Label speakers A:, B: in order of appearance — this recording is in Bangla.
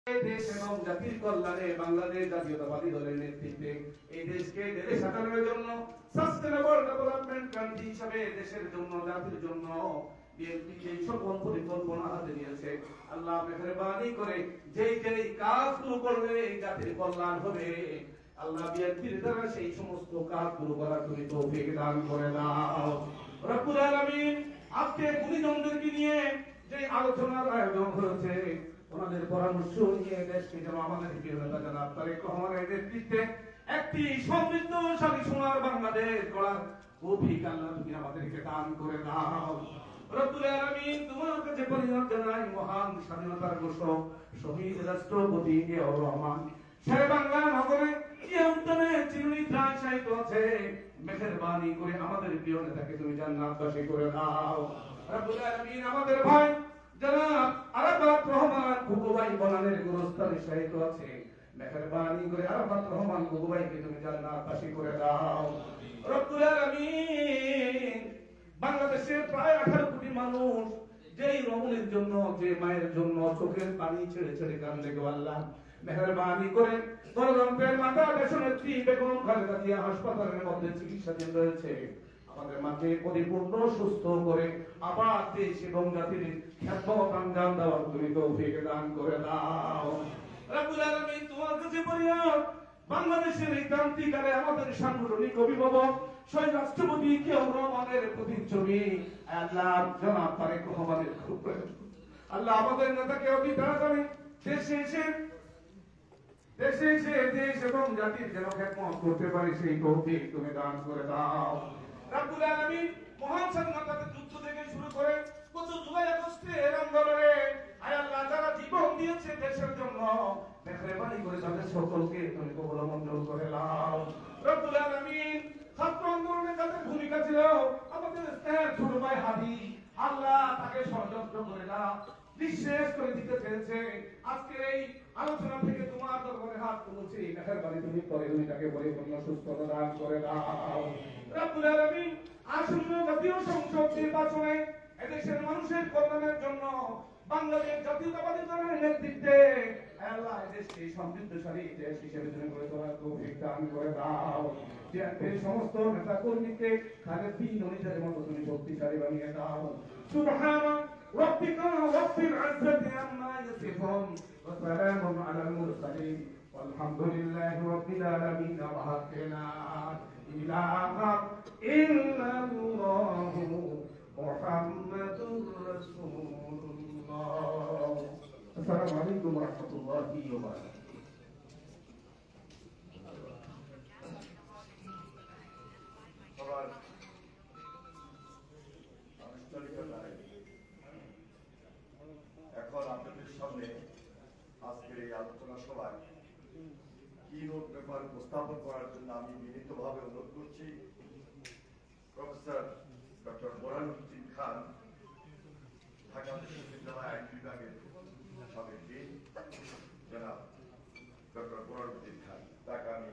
A: দেশ এবং জাতির কল্যাণে বাংলাদেশ জাতীয়তাবাদী দলের নেতৃত্বে এই দেশকে দেশে সাজানোর জন্য সাস্টেনেবল ডেভেলপমেন্ট কান্ট্রি হিসেবে দেশের জন্য জাতির জন্য বিএনপি এই সকল পরিকল্পনা হাতে নিয়েছে। আল্লাহ মেহেরবানি করে যেই কাজগুলো করলে এই জাতির কল্যাণ হবে, আল্লাহ বিএনপির দ্বারা সেই সমস্ত কাজগুলো করার তুমি তৌফিক দান করে দাও রব্বুল আলামিন। আজকে গুণীজনদেরকে নিয়ে যে আলোচনার আয়োজন হয়েছে, ওনাদের পরামর্শ নিয়ে দেশকে যেন আমাদের প্রিয় নেতা জনাব তারেক রহমানের নেতৃত্বে একটি সমৃদ্ধশালী সোনার বাংলাদেশ গড়ার তৌফিক আল্লাহ তুমি আমাদেরকে দান করে দাও রব্বুল আলামিন। তোমার কাছে পরিণত জানাই মহান স্বাধীনতার ঘোষক শহীদ রাষ্ট্রপতি জিয়াউর রহমান শেরে বাংলা নগরে যে উদ্যানে চিরনিদ্রায় শায়িত আছে, মেহেরবানি করে আমাদের প্রিয় নেতাকে তুমি জান্নাতবাসী করে দাও রব্বুল আলামিন। আমাদের ভাই জনাব আরাফাত রহমান গুগুবাই বনানের গুরুস্থানে শায়িত আছে, মেহেরবানি করে আরাফাত রহমান গুগুবাইকে তুমি জান্নাতবাসী করে দাও রব্বুল আলামিন। বাংলাদেশের প্রায় 18 কোটি মানুষ যেই রমণীর জন্য, যে মায়ের জন্য চোখের পানি ছেড়ে ছেড়ে কান্দে গো আল্লাহ, মেহেরবানি করে গণতন্ত্রের মাতা দেশনেত্রী বেগম খালেদা জিয়া হাসপাতালের মধ্যে চিকিৎসাধীন রয়েছে, আমাদের মাঝে পরিপূর্ণ সুস্থ করে আবার দেশ এবং জাতির খ্যাতমত আঞ্জাম দেওয়ার তুমি তৌফিক দান করে দাও রব্বুল আলামিন। তোমার কাছে ফরিয়াদ, বাংলাদেশের এই ক্রান্তিকালে আমাদের সাংগঠনিক অভিভাবক শহীদ রাষ্ট্রপতি জিয়াউর রহমানের প্রতিচ্ছবি আল্লাহ জনাব তারেক রহমানের খুব প্রয়োজন। আল্লাহ আমাদের নেতাকে অতি তাড়াতাড়ি দেশে এসে দেশ এবং জাতির যেন খেদমত করতে পারে সেই তৌফিক তুমি দান করে দাও রব্বুল আলামিন। মহান স্বাধীনতার যুদ্ধ থেকে শুরু করে কত জুলাই আগস্টের আন্দোলনে আয় আল্লাহ যারা জীবন দিয়েছে দেশের জন্য, মেহেরবানি করে তাদের সকলকে তুমি কবুল মঞ্জুর করে নাও রব্বুল আলামিন। ছাত্র আন্দোলনে যাদের ভূমিকা ছিল, আমাদের স্নেহের ছোট ভাই হাদি, আল্লাহ তাকে ষড়যন্ত্র করে না নিঃশেষ করে দিতে চেয়েছে। আজকের এই আলোচনা থেকে তোমার দরবারে হাত তুলছি, মেহেরবানি তুমি করে তুমি তাকে পরিপূর্ণ সুস্থতা দান করে দাও রব্বুল আলামিন। আসন্ন জাতীয় সংসদ নির্বাচনে এদেশের মানুষের কল্যাণের জন্য বাংলাদেশ জাতীয়তাবাদী দলের নেতৃত্বে আল্লাহ দেশকে সমৃদ্ধশালী দেশ হিসেবে তুমি গড়ে তোলার তৌফিক দান করে দাও। বিএনপির সমস্ত নেতা কর্মীকে খালেদ বিন ওয়ালিদের মতো তুমি শক্তিশালী বানিয়ে দাও। সুবহান রাব্বিকা রাব্বিল ইজ্জাতি আম্মা ইয়াসিফুন ওয়া সালামুন আলাল মুরসালিন ওয়ালহামদুলিল্লাহি রাব্বিল আলামিন। ওয়া হাক্কানা ইলাহা ইল্লাল্লাহু মুহাম্মাদুর রাসূলুল্লাহ। আসসালামু আলাইকুম ওয়া রাহমাতুল্লাহি ওয়া বারাকাতুহু।
B: এখন আপনাদের সামনে আজকের এই আলোচনা সভায় কি নোট পেপার উপস্থাপন করার জন্য আমি বিনীতভাবে অনুরোধ করছি প্রফেসর ডক্টর বোরহানুদ্দিন খান, ঢাকা বিশ্ববিদ্যালয় আইন বিভাগের সাবেক ডিন জনাব ডক্টর বোরহানুদ্দিন খান, তাকে আমি